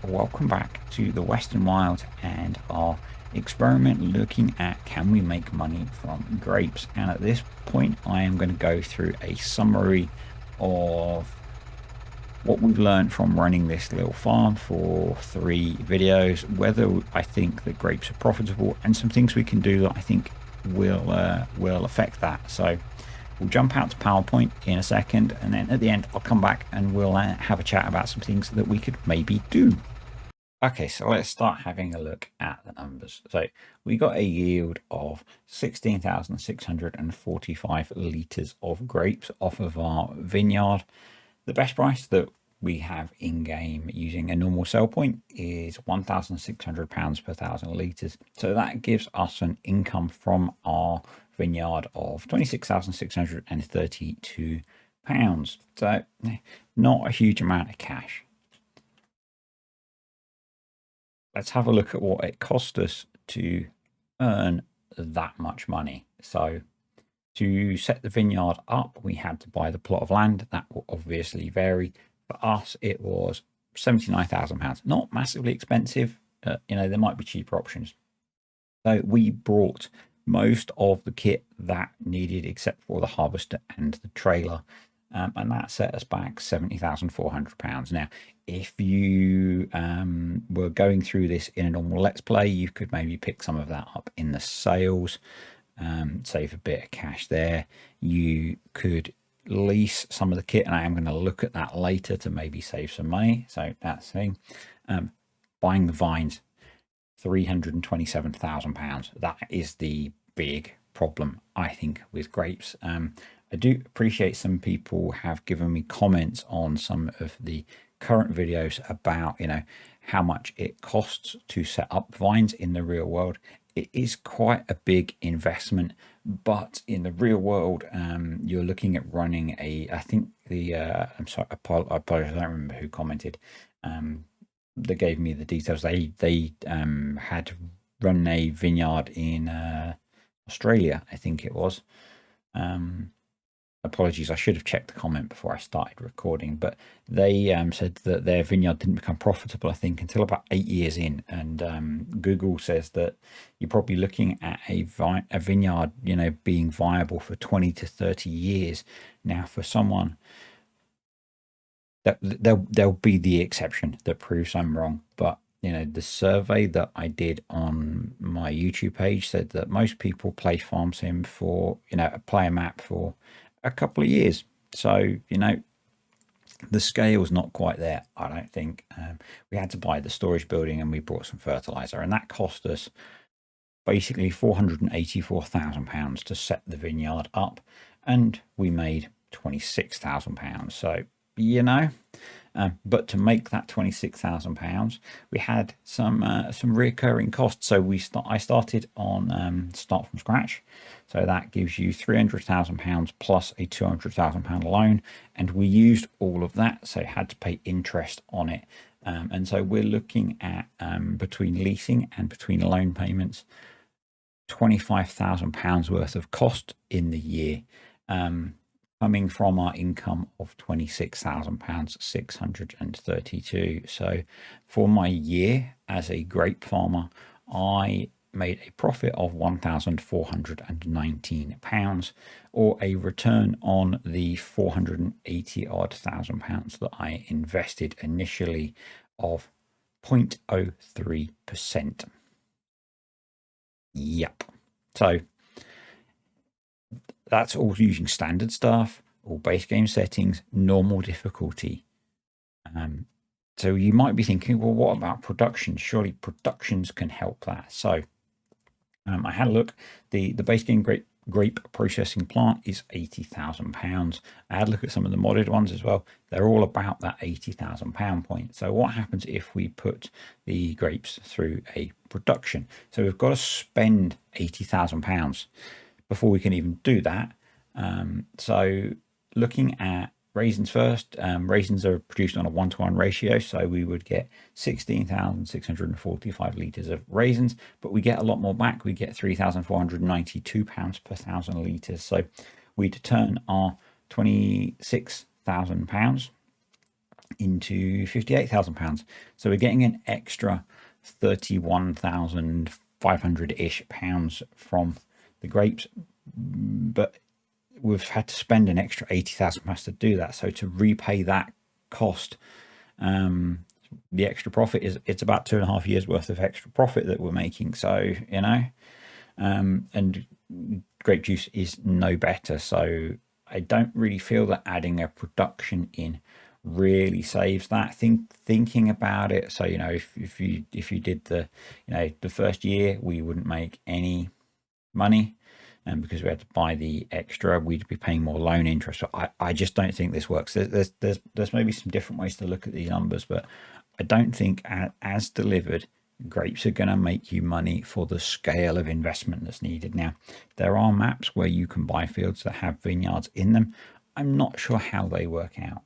welcome back to the Western Wild and our experiment looking at can we make money from grapes. And at this point I am going to go through a summary of what we've learned from running this little farm for 3 videos, whether I think that grapes are profitable, and some things we can do that I think will affect that. So we'll jump out to PowerPoint in a second, and then at the end I'll come back and we'll have a chat about some things that we could maybe do. Okay, so let's start having a look at the numbers. So we got a yield of 16,645 litres of grapes off of our vineyard. The best price that we have in game using a normal sell point is £1,600 per 1,000 litres. So that gives us an income from our vineyard of £26,632. So not a huge amount of cash. Let's have a look at what it cost us to earn that much money. So to set the vineyard up, we had to buy the plot of land. That will obviously vary. For us, it was £79,000. Not massively expensive. There might be cheaper options. So we brought most of the kit that needed, except for the harvester and the trailer. And that set us back £70,400. Now, if you were going through this in a normal Let's Play, you could maybe pick some of that up in the sales, save a bit of cash there. You could lease some of the kit, and I am going to look at that later to maybe save some money. So that's the thing. Buying the vines, £327,000. That is the big problem, I think, with grapes. I do appreciate some people have given me comments on some of the current videos about, how much it costs to set up vines in the real world. It is quite a big investment, but in the real world, you're looking at running I think I'm sorry, I apologize, I don't remember who commented. They gave me the details. They had run a vineyard in Australia, I think it was. Apologies, I should have checked the comment before I started recording, but they said that their vineyard didn't become profitable, I think, until about 8 years in. And Google says that you're probably looking at a vineyard, being viable for 20 to 30 years. Now, for someone, that there'll be the exception that proves I'm wrong, but the survey that I did on my YouTube page said that most people play Farm Sim for, play a map for a couple of years. So, the scale's not quite there, I don't think. We had to buy the storage building, and we bought some fertilizer, and that cost us basically £484,000 to set the vineyard up, and we made £26,000. So, but to make that £26,000, we had some recurring costs. So I started on start from scratch. So that gives you £300,000 plus a £200,000 loan, and we used all of that, so had to pay interest on it. And so we're looking at between leasing and between loan payments, £25,000 worth of cost in the year. Coming from our income of £26,632. So for my year as a grape farmer, I made a profit of £1,419, or a return on the 480 odd thousand pounds that I invested initially of 0.03%. Yep. So that's all using standard stuff, all base game settings, normal difficulty. So you might be thinking, well, what about production? Surely productions can help that. So I had a look. The base game grape processing plant is £80,000. I had a look at some of the modded ones as well. They're all about that £80,000 point. So what happens if we put the grapes through a production? So we've got to spend £80,000 before we can even do that. So looking at raisins first, raisins are produced on a 1-to-1 ratio, so we would get 16,645 litres of raisins, but we get a lot more back. We get £3,492 per 1,000 litres. So we'd turn our £26,000 into £58,000. So we're getting an extra 31,500-ish pounds from the grapes, but we've had to spend an extra £80,000 to do that. So to repay that cost, the extra profit it's about 2.5 years worth of extra profit that we're making. So and grape juice is no better. So I don't really feel that adding a production in really saves that. Thinking about it, so if you did the the first year, we wouldn't make any money, and because we had to buy the extra, we'd be paying more loan interest. So I just don't think this works. There's maybe some different ways to look at these numbers, but I don't think as delivered, grapes are going to make you money for the scale of investment that's needed. Now, there are maps where you can buy fields that have vineyards in them. I'm not sure how they work out.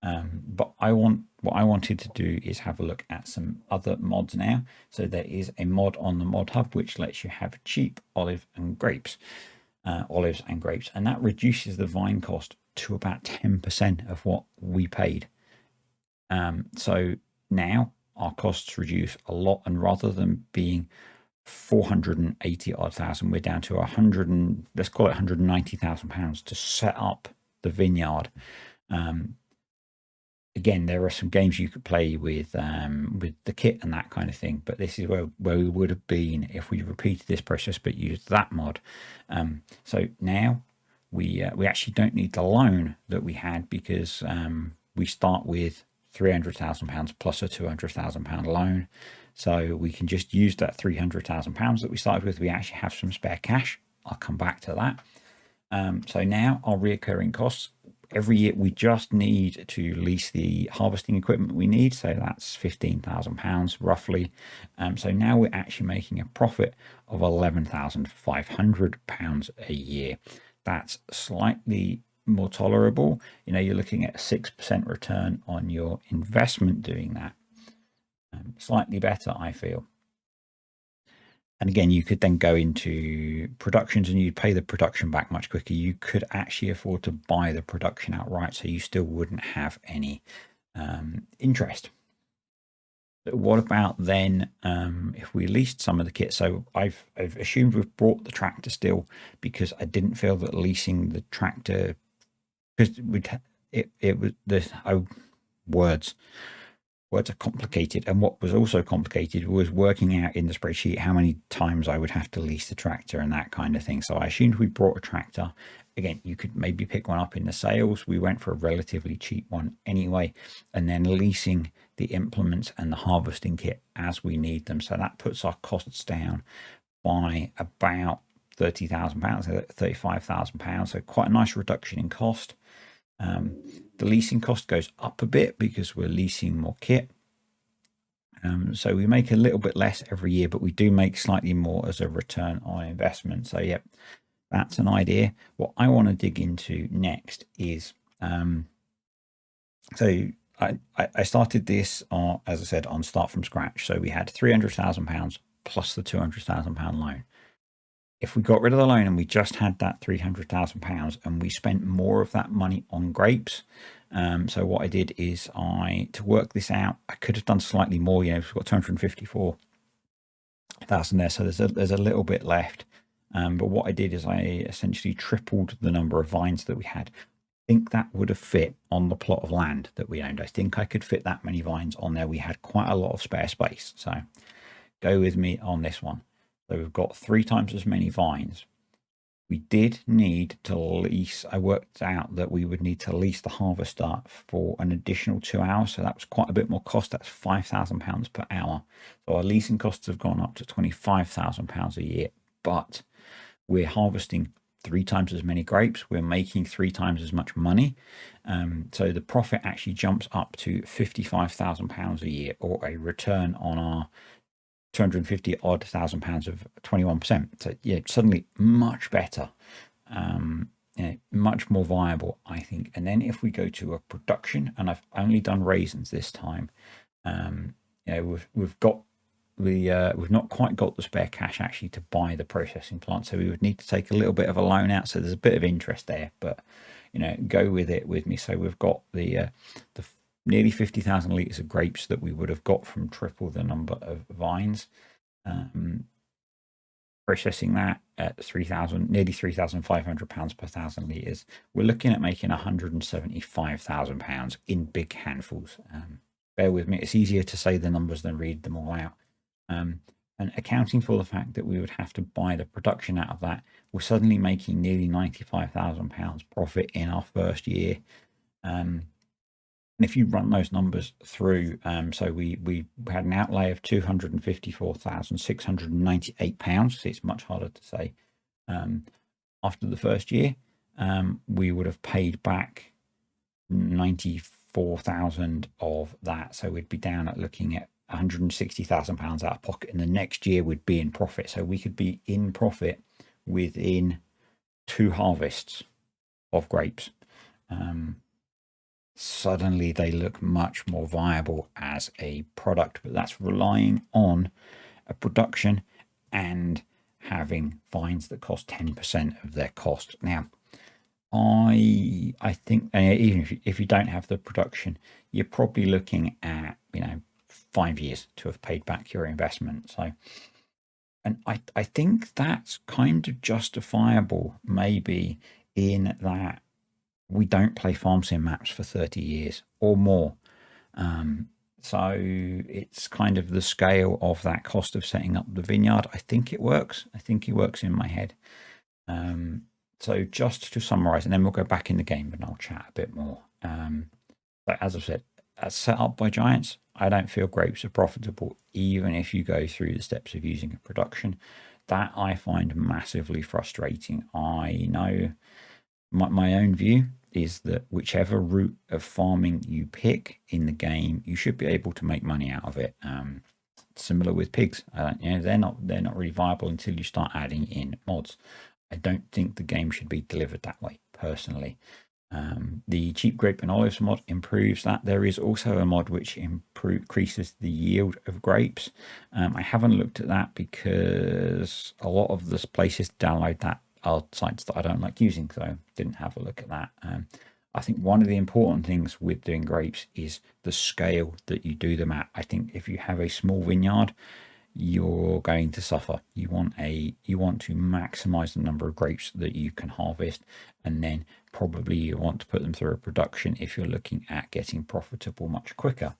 But what I wanted to do is have a look at some other mods now. So there is a mod on the Mod Hub which lets you have cheap olives and grapes, and that reduces the vine cost to about 10% of what we paid. So now our costs reduce a lot, and rather than being 480 odd thousand, we're down to 100 and let's call it 190,000 pounds to set up the vineyard. Again, there are some games you could play with the kit and that kind of thing, but this is where we would have been if we repeated this process but used that mod. So now we actually don't need the loan that we had, because we start with £300,000 plus a £200,000 loan. So we can just use that £300,000 that we started with. We actually have some spare cash. I'll come back to that. So now our reoccurring costs, every year we just need to lease the harvesting equipment we need. So that's £15,000 roughly. So now we're actually making a profit of £11,500 a year. That's slightly more tolerable. You're looking at a 6% return on your investment doing that. Slightly better, I feel. And again, you could then go into productions and you'd pay the production back much quicker. You could actually afford to buy the production outright, so you still wouldn't have any interest. But what about then if we leased some of the kit? So I've assumed we've brought the tractor still, because I didn't feel that leasing the tractor, because it was the words are complicated, and what was also complicated was working out in the spreadsheet how many times I would have to lease the tractor and that kind of thing. So I assumed we brought a tractor. Again, you could maybe pick one up in the sales. We went for a relatively cheap one anyway, and then leasing the implements and the harvesting kit as we need them. So that puts our costs down by about £30,000, £35,000. So quite a nice reduction in cost. The leasing cost goes up a bit because we're leasing more kit. So we make a little bit less every year, but we do make slightly more as a return on investment. So yeah, that's an idea. What I want to dig into next is, so I started this on, as I said, on Start From Scratch. So we had £300,000 plus the £200,000 loan. If we got rid of the loan and we just had that £300,000 and we spent more of that money on grapes, so what I did is to work this out, I could have done slightly more. We've got 254,000 there, so there's a little bit left. But what I did is I essentially tripled the number of vines that we had. I think that would have fit on the plot of land that we owned. I think I could fit that many vines on there. We had quite a lot of spare space, so go with me on this one. So we've got 3 times as many vines. We did need to lease, I worked out that we would need to lease the harvester for an additional 2 hours. So that was quite a bit more cost. That's £5,000 per hour. So our leasing costs have gone up to £25,000 a year, but we're harvesting 3 times as many grapes. We're making 3 times as much money. So the profit actually jumps up to £55,000 a year, or a return on our 250 odd thousand pounds of 21%. So yeah, suddenly much better, much more viable, I think. And then if we go to a production, and I've only done raisins this time, we've not quite got the spare cash actually to buy the processing plant, so we would need to take a little bit of a loan out. So there's a bit of interest there, but go with it with me. So we've got the nearly 50,000 litres of grapes that we would have got from triple the number of vines. Processing that at 3,000, nearly 3,500 pounds per 1,000 litres, we're looking at making 175,000 pounds in big handfuls. Bear with me, it's easier to say the numbers than read them all out. And accounting for the fact that we would have to buy the production out of that, we're suddenly making nearly 95,000 pounds profit in our first year. And if you run those numbers through, so we had an outlay of £254,698. So it's much harder to say. After the first year, we would have paid back 94,000 of that. So we'd be down at looking at £160,000 out of pocket, and the next year we'd be in profit. So we could be in profit within 2 harvests of grapes. Suddenly they look much more viable as a product, but that's relying on a production and having vines that cost 10% of their cost. Now, I think, even if you don't have the production, you're probably looking at 5 years to have paid back your investment. So, and I think that's kind of justifiable, maybe, in that we don't play farm sim maps for 30 years or more. So it's kind of the scale of that cost of setting up the vineyard. I think it works. I think it works in my head. So just to summarize, and then we'll go back in the game and I'll chat a bit more. But as I've said, as set up by Giants, I don't feel grapes are profitable, even if you go through the steps of using a production. That I find massively frustrating. I know my own view is that whichever route of farming you pick in the game, you should be able to make money out of it. Similar with pigs, they're not really viable until you start adding in mods. I don't think the game should be delivered that way, personally. The cheap grape and olives mod improves that. There is also a mod which increases the yield of grapes. I haven't looked at that because a lot of the places download that are sites that I don't like using, so didn't have a look at that. I think one of the important things with doing grapes is the scale that you do them at. I think if you have a small vineyard, you're going to suffer. You want to maximize the number of grapes that you can harvest, and then probably you want to put them through a production if you're looking at getting profitable much quicker.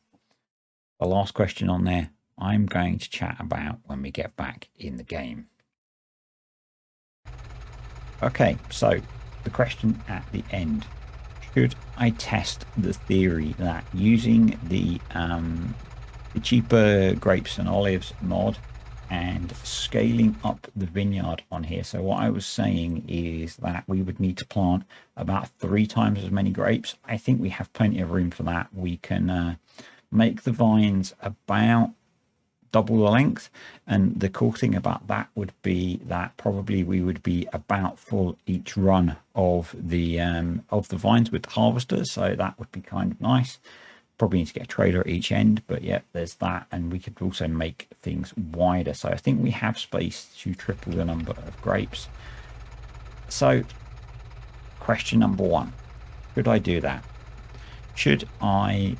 The last question on there, I'm going to chat about when we get back in the game. Okay, so the question at the end: should I test the theory that using the cheaper grapes and olives mod and scaling up the vineyard on here? So what I was saying is that we would need to plant about 3 times as many grapes. I think we have plenty of room for that. We can make the vines about double the length, and the cool thing about that would be that probably we would be about full each run of the vines with harvesters, so that would be kind of nice. Probably need to get a trailer at each end, but yeah, there's that. And we could also make things wider, so I think we have space to triple the number of grapes. So question number 1, should I do that? Should I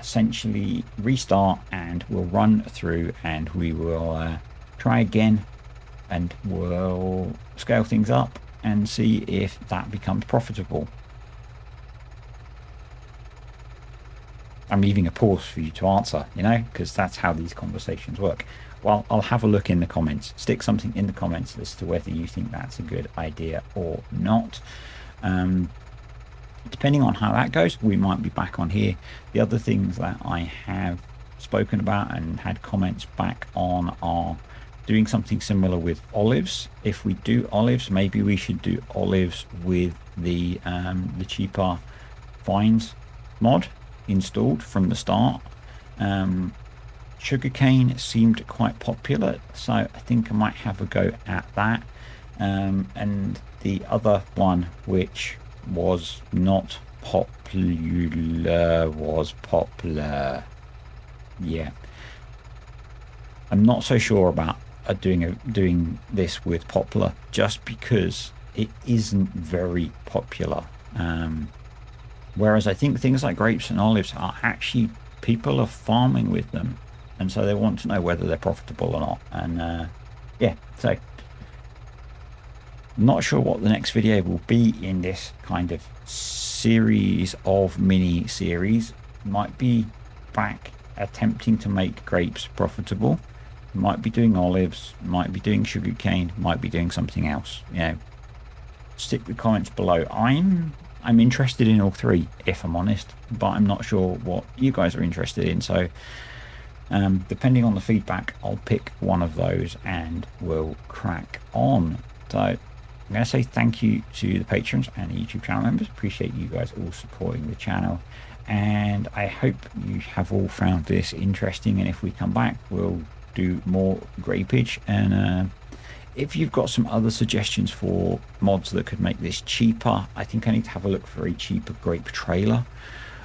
essentially restart, and we'll run through and we will try again, and we'll scale things up and see if that becomes profitable? I'm leaving a pause for you to answer, because that's how these conversations work. Well, I'll have a look in the comments. Stick something in the comments as to whether you think that's a good idea or not. Depending on how that goes, we might be back on here. The other things that I have spoken about and had comments back on are doing something similar with olives. If we do olives, maybe we should do olives with the cheaper vines mod installed from the start. Sugarcane seemed quite popular, so I think I might have a go at that. And the other one, which was not popular, was popular. Yeah, I'm not so sure about doing this with poplar, just because it isn't very popular. Whereas I think things like grapes and olives are actually, people are farming with them, and so they want to know whether they're profitable or not. And yeah, so not sure what the next video will be in this kind of series of mini series. Might be back attempting to make grapes profitable, might be doing olives, might be doing sugarcane, might be doing something else. You know, stick the comments below. I'm interested in all three, if I'm honest, but I'm not sure what you guys are interested in. So depending on the feedback, I'll pick one of those and we'll crack on. So I'm going to say thank you to the patrons and the YouTube channel members. Appreciate you guys all supporting the channel, and I hope you have all found this interesting. And if we come back, we'll do more grapage. And if you've got some other suggestions for mods that could make this cheaper, I think I need to have a look for a cheaper grape trailer.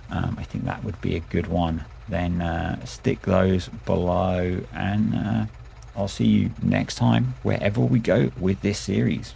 I think that would be a good one. Then stick those below, and I'll see you next time wherever we go with this series.